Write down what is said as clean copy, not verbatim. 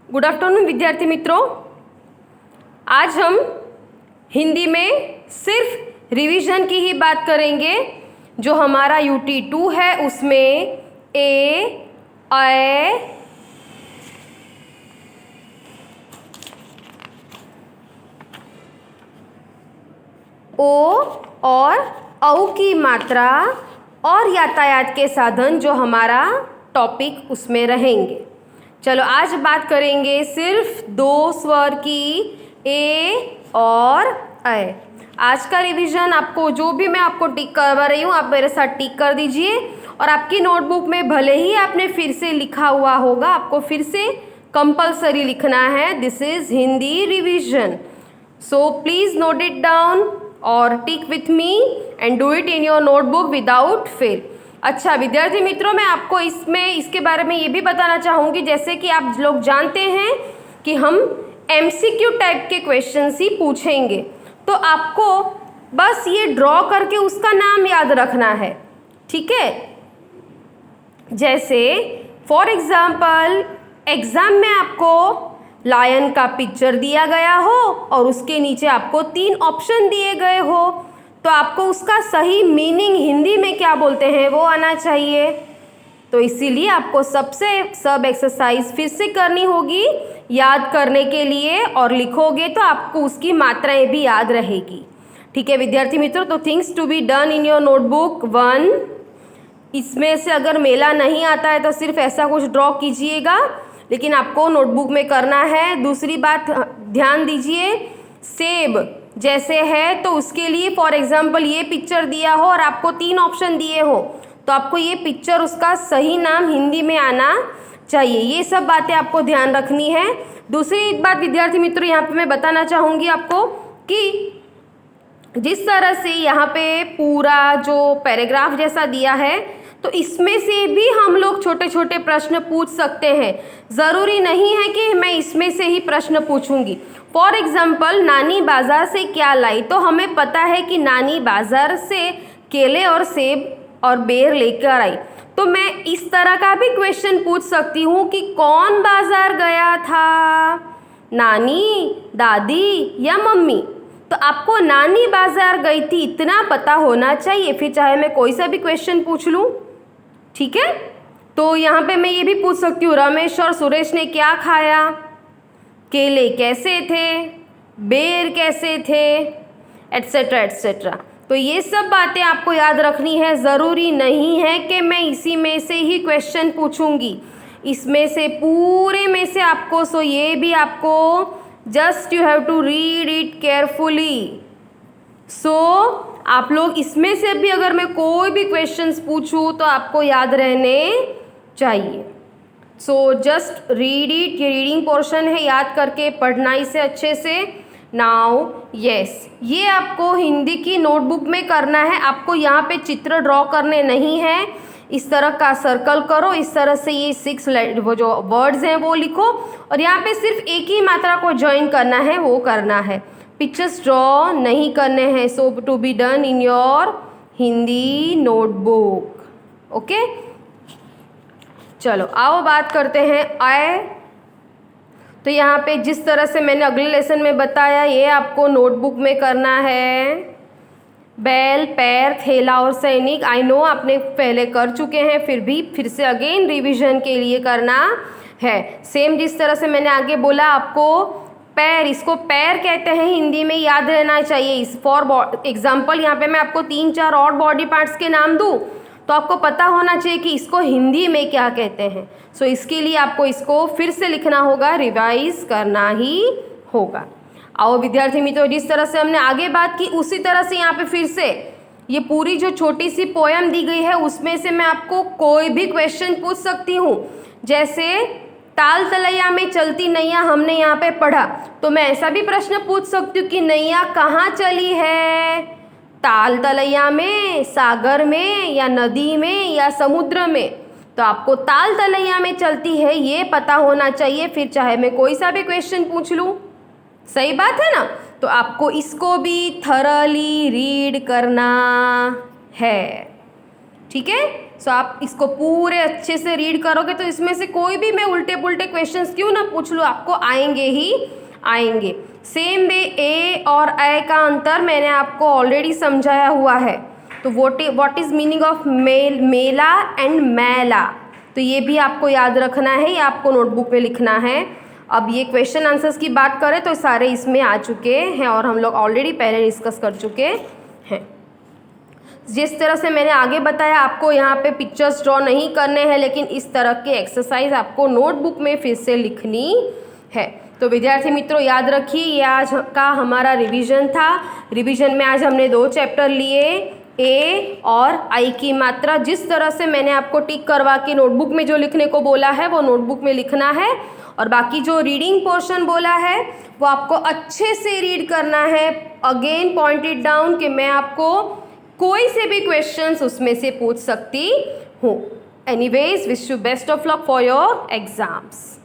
Good afternoon विद्यार्थी मित्रों। आज हम हिंदी में सिर्फ रिवीजन की ही बात करेंगे। जो हमारा UT2 है उसमें ए, ओ और औ की मात्रा और यातायात के साधन जो हमारा टॉपिक उसमें रहेंगे। चलो आज बात करेंगे सिर्फ दो स्वर की, ए और ऐ। आज का रिवीजन आपको जो भी मैं आपको टिक करवा रही हूँ आप मेरे साथ टिक कर दीजिए। और आपकी नोटबुक में भले ही आपने फिर से लिखा हुआ होगा, आपको फिर से कंपलसरी लिखना है। This is Hindi revision, so please note it down और tick with me and do it in your notebook without fail. अच्छा विद्यार्थी मित्रों, मैं आपको इसके बारे में ये भी बताना चाहूँगी, जैसे कि आप लोग जानते हैं कि हम MCQ टाइप के क्वेश्चंस ही पूछेंगे, तो आपको बस ये ड्रॉ करके उसका नाम याद रखना है, ठीक है। जैसे फॉर एग्जाम्पल एग्जाम में आपको लायन का पिक्चर दिया गया हो और उसके नीचे आपको 3 ऑप्शन दिए गए हो, तो आपको उसका सही मीनिंग हिंदी में क्या बोलते हैं वो आना चाहिए। तो इसीलिए आपको सब एक्सरसाइज फिर से करनी होगी याद करने के लिए, और लिखोगे तो आपको उसकी मात्राएं भी याद रहेगी, ठीक है विद्यार्थी मित्रों। तो things to be done in your notebook 1, इसमें से अगर मेला नहीं आता है तो सिर्फ ऐसा कुछ ड्रॉ कीजिएगा, लेकिन आपको नोटबुक में करना है। दूसरी बात ध्यान दीजिए, सेब जैसे है तो उसके लिए फॉर एग्जाम्पल ये पिक्चर दिया हो और आपको 3 ऑप्शन दिए हो, तो आपको ये पिक्चर उसका सही नाम हिंदी में आना चाहिए। ये सब बातें आपको ध्यान रखनी है। दूसरी बात विद्यार्थी मित्रों, यहाँ पे मैं बताना चाहूँगी आपको कि जिस तरह से यहाँ पे पूरा जो पैराग्राफ जैसा दिया है, तो इसमें से भी हम लोग छोटे छोटे प्रश्न पूछ सकते हैं। ज़रूरी नहीं है कि मैं इसमें से ही प्रश्न पूछूंगी। फॉर एग्जाम्पल नानी बाज़ार से क्या लाई, तो हमें पता है कि नानी बाज़ार से केले और सेब और बेर लेकर आई, तो मैं इस तरह का भी क्वेश्चन पूछ सकती हूँ कि कौन बाज़ार गया था, नानी, दादी या मम्मी। तो आपको नानी बाज़ार गई थी इतना पता होना चाहिए, फिर चाहे मैं कोई सा भी क्वेश्चन पूछ लूँ, ठीक है। तो यहाँ पे मैं ये भी पूछ सकती हूँ रमेश और सुरेश ने क्या खाया, केले कैसे थे, बेर कैसे थे, एट्सेट्रा एट्सेट्रा। तो ये सब बातें आपको याद रखनी है। ज़रूरी नहीं है कि मैं इसी में से ही क्वेश्चन पूछूंगी, इसमें से पूरे में से आपको, सो ये भी आपको just you have to read it carefully. So आप लोग इसमें से भी अगर मैं कोई भी क्वेश्चंस पूछूं तो आपको याद रहने चाहिए। सो जस्ट रीड इट, ये रीडिंग पोर्शन है, याद करके पढ़ना इसे अच्छे से। नाउ यस, ये आपको हिंदी की नोटबुक में करना है। आपको यहाँ पे चित्र ड्रॉ करने नहीं है, इस तरह का सर्कल करो, इस तरह से ये 6 वो जो वर्ड्स हैं वो लिखो, और यहाँ पे सिर्फ एक ही मात्रा को ज्वाइन करना है, वो करना है, पिक्चर्स ड्रॉ नहीं करने हैं। So to be done in your Hindi notebook, okay. चलो आओ बात करते हैं आय। तो यहाँ पे जिस तरह से मैंने अगले लेसन में बताया, ये आपको नोटबुक में करना है। बैल, पैर, थैला और सैनिक, आई नो आपने पहले कर चुके हैं, फिर से अगेन रिवीजन के लिए करना है। सेम जिस तरह से मैंने आगे बोला आपको पैर, इसको पैर कहते हैं हिंदी में, याद रहना चाहिए। इस फॉर एग्जाम्पल यहाँ पे मैं आपको 3-4 और बॉडी पार्ट्स के नाम दूँ तो आपको पता होना चाहिए कि इसको हिंदी में क्या कहते हैं। सो इसके लिए आपको इसको फिर से लिखना होगा, रिवाइज करना ही होगा। आओ विद्यार्थी मित्रों, जिस तरह से हमने आगे बात की उसी तरह से यहाँ पे फिर से ये पूरी जो छोटी सी पोयम दी गई है उसमें से मैं आपको कोई भी क्वेश्चन पूछ सकती हूँ। जैसे ताल तलैया में चलती नैया हमने यहाँ पे पढ़ा, तो मैं ऐसा भी प्रश्न पूछ सकती हूँ कि नैया कहाँ चली है, ताल तलैया में, सागर में, या नदी में, या समुद्र में। तो आपको ताल तलैया में चलती है ये पता होना चाहिए, फिर चाहे मैं कोई सा भी क्वेश्चन पूछ लूँ, सही बात है ना। तो आपको इसको भी थरली रीड करना है, ठीक है। सो आप इसको पूरे अच्छे से रीड करोगे तो इसमें से कोई भी मैं उल्टे पुल्टे क्वेश्चंस क्यों ना पूछ लूँ, आपको आएंगे ही आएंगे। सेम वे ए और ए का अंतर मैंने आपको ऑलरेडी समझाया हुआ है। तो what is meaning of Mela and मैला, तो ये भी आपको याद रखना है, ये आपको नोटबुक में लिखना है। अब ये क्वेश्चन आंसर्स की बात करें तो सारे इसमें आ चुके हैं और हम लोग ऑलरेडी पहले डिस्कस कर चुके हैं। जिस तरह से मैंने आगे बताया, आपको यहाँ पे पिक्चर्स ड्रॉ नहीं करने हैं, लेकिन इस तरह के एक्सरसाइज आपको नोटबुक में फिर से लिखनी है। तो विद्यार्थी मित्रों याद रखिए, ये आज का हमारा रिवीजन था। रिवीजन में आज हमने 2 चैप्टर लिए, ए और आई की मात्रा। जिस तरह से मैंने आपको टिक करवा के नोटबुक में जो लिखने को बोला है वो नोटबुक में लिखना है, और बाकी जो रीडिंग पोर्शन बोला है वो आपको अच्छे से रीड करना है। अगेन पॉइंट इट डाउन कि मैं आपको कोई से भी क्वेश्चंस उसमें से पूछ सकती हूँ। Anyways, wish you best of luck for your exams.